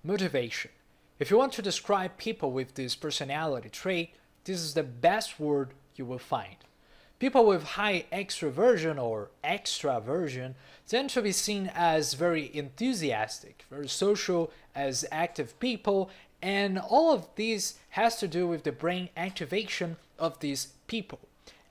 Motivation. If you want to describe people with this personality trait, this is the best word you will find. People with high extraversion or extraversion tend to be seen as very enthusiastic, very social, as active people, and all of this has to do with the brain activation of these people.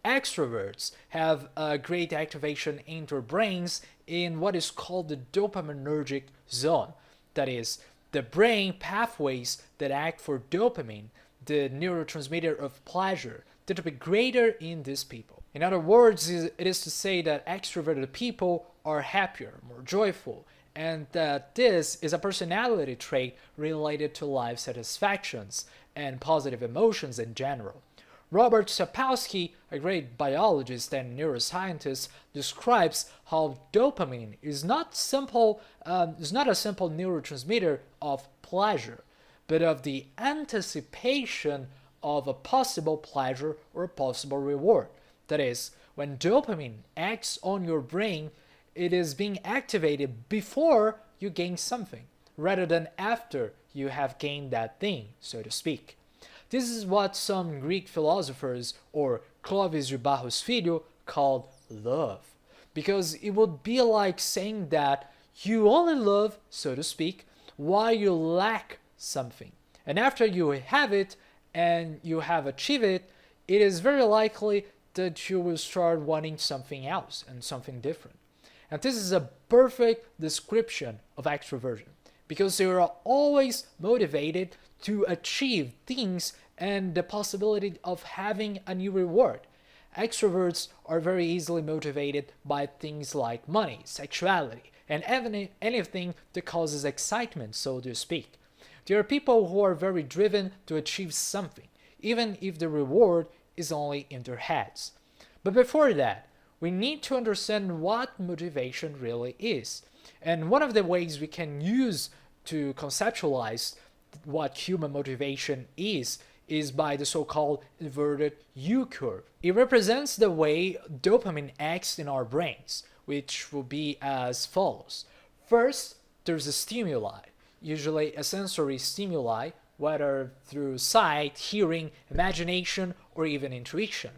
Extroverts have a great activation in their brains in what is called the dopaminergic zone. That is, the brain pathways that act for dopamine, the neurotransmitter of pleasure, tend to be greater in these people. In other words, it is to say that extroverted people are happier, more joyful, and that this is a personality trait related to life satisfactions and positive emotions in general. Robert Sapolsky, a great biologist and neuroscientist, describes how dopamine is not a simple neurotransmitter of pleasure, but of the anticipation of a possible pleasure or a possible reward. That is, when dopamine acts on your brain, it is being activated before you gain something, rather than after you have gained that thing, so to speak. This is what some Greek philosophers, or Clovis de Barros Filho, called love. Because it would be like saying that you only love, so to speak, while you lack something. And after you have it and you have achieved it, it is very likely that you will start wanting something else and something different. And this is a perfect description of extroversion, because they are always motivated to achieve things and the possibility of having a new reward. Extroverts are very easily motivated by things like money, sexuality, and anything that causes excitement, so to speak. There are people who are very driven to achieve something, even if the reward is only in their heads. But before that, we need to understand what motivation really is. And one of the ways we can use to conceptualize what human motivation is by the so-called inverted U-curve. It represents the way dopamine acts in our brains, which will be as follows. First, there's a stimuli, usually a sensory stimuli, whether through sight, hearing, imagination, or even intuition.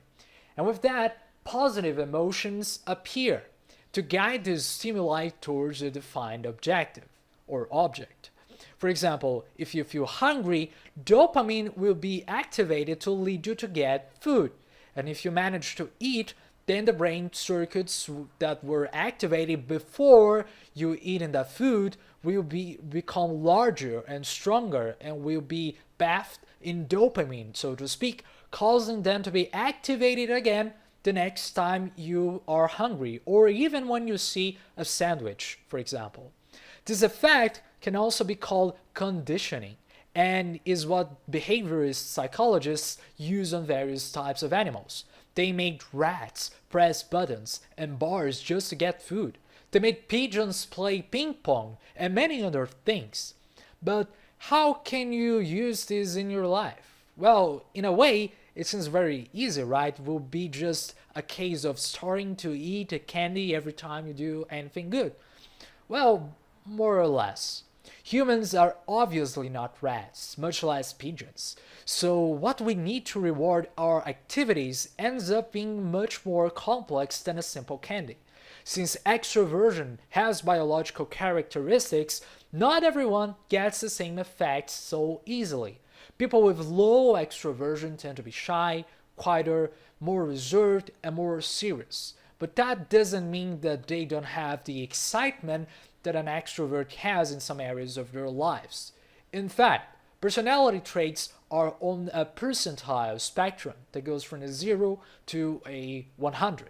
And with that, positive emotions appear to guide this stimuli towards a defined objective or object. For example, if you feel hungry, dopamine will be activated to lead you to get food. And if you manage to eat, then the brain circuits that were activated before you eating that food will become larger and stronger and will be bathed in dopamine, so to speak, causing them to be activated again the next time you are hungry, or even when you see a sandwich, for example. This effect can also be called conditioning, and is what behaviorist psychologists use on various types of animals. They made rats press buttons and bars just to get food. They made pigeons play ping pong and many other things. But how can you use this in your life? Well, in a way, it seems very easy, right? It will be just a case of starting to eat a candy every time you do anything good. Well, more or less. Humans are obviously not rats, much less pigeons. So what we need to reward our activities ends up being much more complex than a simple candy. Since extroversion has biological characteristics, not everyone gets the same effects so easily. People with low extroversion tend to be shy, quieter, more reserved, and more serious. But that doesn't mean that they don't have the excitement that an extrovert has in some areas of their lives. In fact, personality traits are on a percentile spectrum that goes from a 0 to a 100.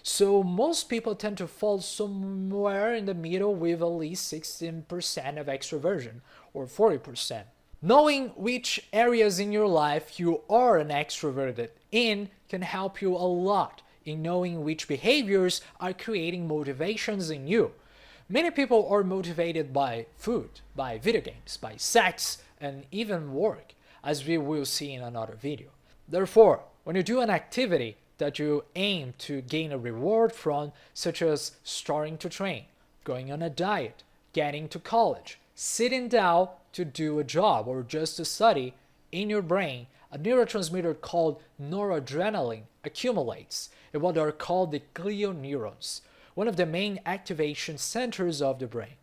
So most people tend to fall somewhere in the middle with at least 16% of extroversion, or 40%. Knowing which areas in your life you are an extroverted in can help you a lot in knowing which behaviors are creating motivations in you. Many people are motivated by food, by video games, by sex, and even work, as we will see in another video. Therefore, when you do an activity that you aim to gain a reward from, such as starting to train, going on a diet, getting to college, sitting down, to do a job or just to study, in your brain, a neurotransmitter called noradrenaline accumulates in what are called the glial neurons, one of the main activation centers of the brain.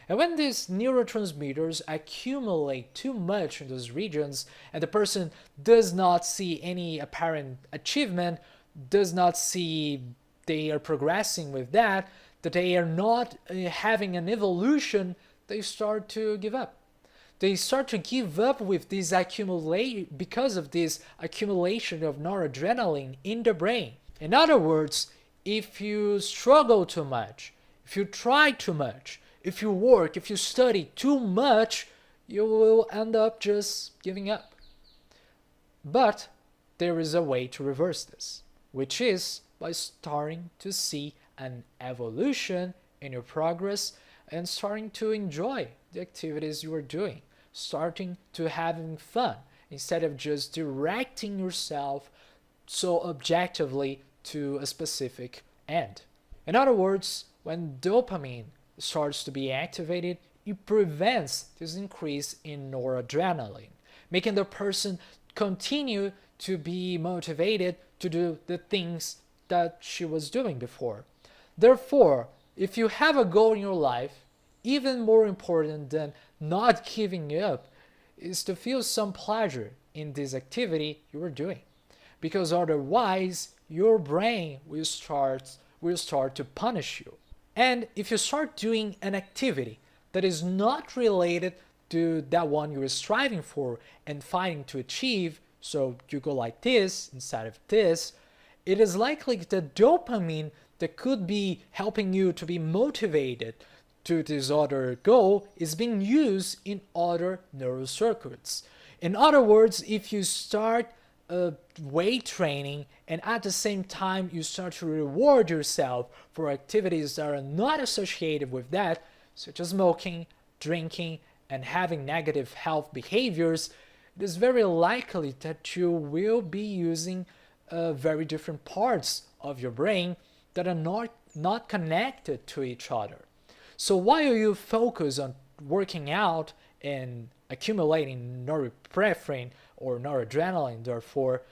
And when these neurotransmitters accumulate too much in those regions and the person does not see any apparent achievement, does not see they are progressing with that they are not having an evolution, they start to give up. They start to give up with this accumulate because of this accumulation of noradrenaline in the brain. In other words, if you struggle too much, if you try too much, if you work, if you study too much, you will end up just giving up. But there is a way to reverse this, which is by starting to see an evolution in your progress and starting to enjoy the activities you are doing, starting to having fun instead of just directing yourself so objectively to a specific end. In other words, when dopamine starts to be activated, it prevents this increase in noradrenaline, making the person continue to be motivated to do the things that she was doing before. Therefore, if you have a goal in your life, even more important than not giving up is to feel some pleasure in this activity you are doing. Because otherwise, your brain will start to punish you. And if you start doing an activity that is not related to that one you're striving for and fighting to achieve, so you go like this instead of this, it is likely that dopamine that could be helping you to be motivated to this other goal is being used in other neural circuits. In other words, if you start weight training and at the same time you start to reward yourself for activities that are not associated with that, such as smoking, drinking, and having negative health behaviors, it is very likely that you will be using very different parts of your brain that are not connected to each other. So while you focus on working out and accumulating norepinephrine or noradrenaline, therefore,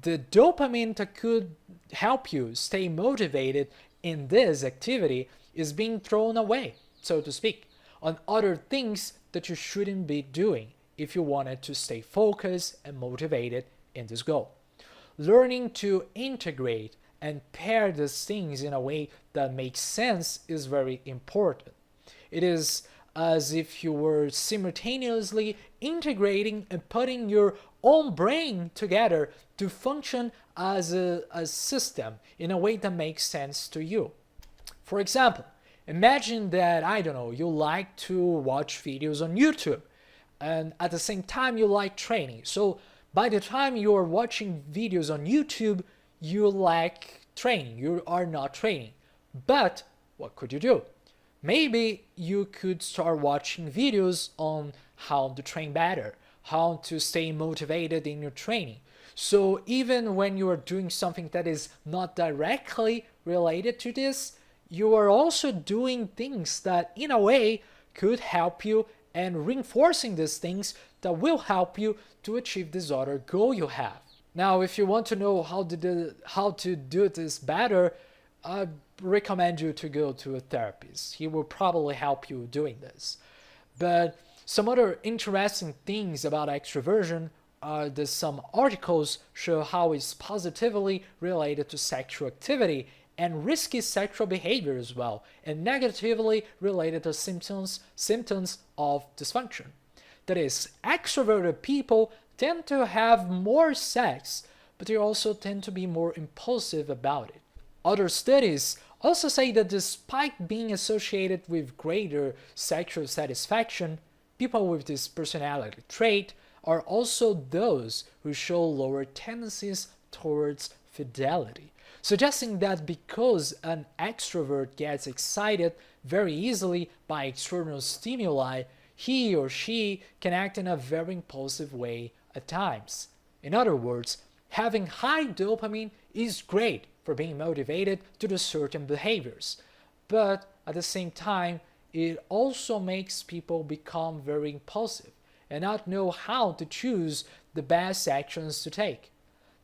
the dopamine that could help you stay motivated in this activity is being thrown away, so to speak, on other things that you shouldn't be doing if you wanted to stay focused and motivated in this goal. Learning to integrate and pair these things in a way that makes sense is very important. It is as if you were simultaneously integrating and putting your own brain together to function as a system in a way that makes sense to you. For example, imagine that, I don't know, you like to watch videos on YouTube and at the same time you like training. So by the time you are watching videos on YouTube, you lack training, you are not training. But what could you do? Maybe you could start watching videos on how to train better, how to stay motivated in your training. So even when you are doing something that is not directly related to this, you are also doing things that in a way could help you and reinforcing these things that will help you to achieve this other goal you have. Now, if you want to know how to do this better, I recommend you to go to a therapist. He will probably help you doing this. But some other interesting things about extroversion are that some articles show how it's positively related to sexual activity and risky sexual behavior as well, and negatively related to symptoms of dysfunction. That is, extroverted people tend to have more sex, but they also tend to be more impulsive about it. Other studies also say that despite being associated with greater sexual satisfaction, people with this personality trait are also those who show lower tendencies towards fidelity, suggesting that because an extrovert gets excited very easily by external stimuli, he or she can act in a very impulsive way at times. In other words, having high dopamine is great for being motivated to do certain behaviors, but at the same time, it also makes people become very impulsive and not know how to choose the best actions to take.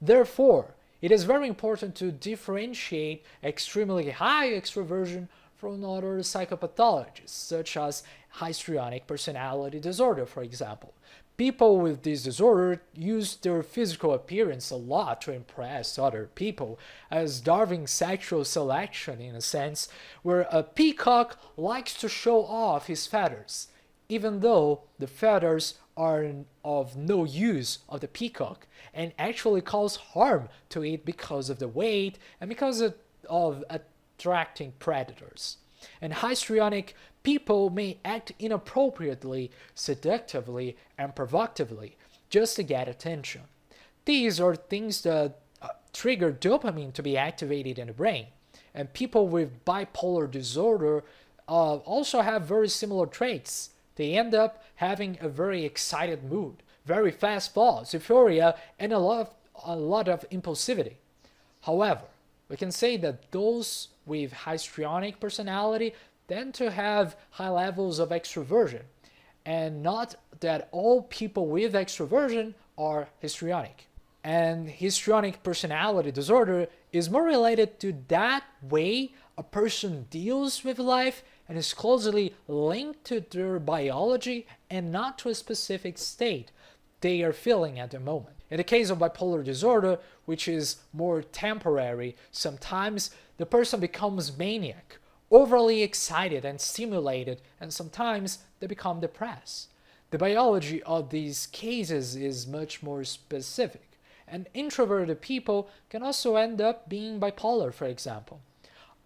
Therefore, it is very important to differentiate extremely high extroversion from other psychopathologies, such as histrionic personality disorder, for example. People with this disorder use their physical appearance a lot to impress other people, as Darwin's sexual selection in a sense, where a peacock likes to show off his feathers, even though the feathers are of no use of the peacock and actually cause harm to it because of the weight and because of attracting predators. And histrionic people may act inappropriately, seductively, and provocatively just to get attention. These are things that trigger dopamine to be activated in the brain. And people with bipolar disorder also have very similar traits. They end up having a very excited mood, very fast thoughts, euphoria, and a lot of impulsivity. However, we can say that those with histrionic personality tend to have high levels of extroversion, and not that all people with extroversion are histrionic. And histrionic personality disorder is more related to that way a person deals with life and is closely linked to their biology and not to a specific state they are feeling at the moment. In the case of bipolar disorder, which is more temporary, sometimes the person becomes maniac, overly excited and stimulated, and sometimes they become depressed. The biology of these cases is much more specific, and introverted people can also end up being bipolar, for example.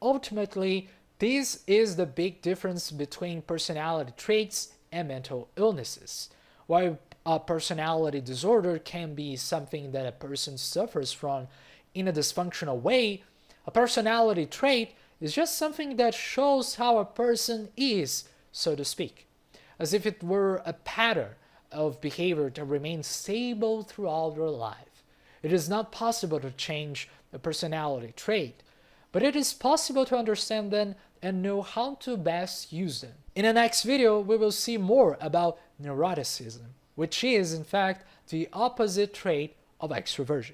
Ultimately, this is the big difference between personality traits and mental illnesses. While a personality disorder can be something that a person suffers from in a dysfunctional way, a personality trait is just something that shows how a person is, so to speak, as if it were a pattern of behavior that remains stable throughout their life. It is not possible to change a personality trait, but it is possible to understand them and know how to best use them. In the next video, we will see more about neuroticism, which is, in fact, the opposite trait of extroversion.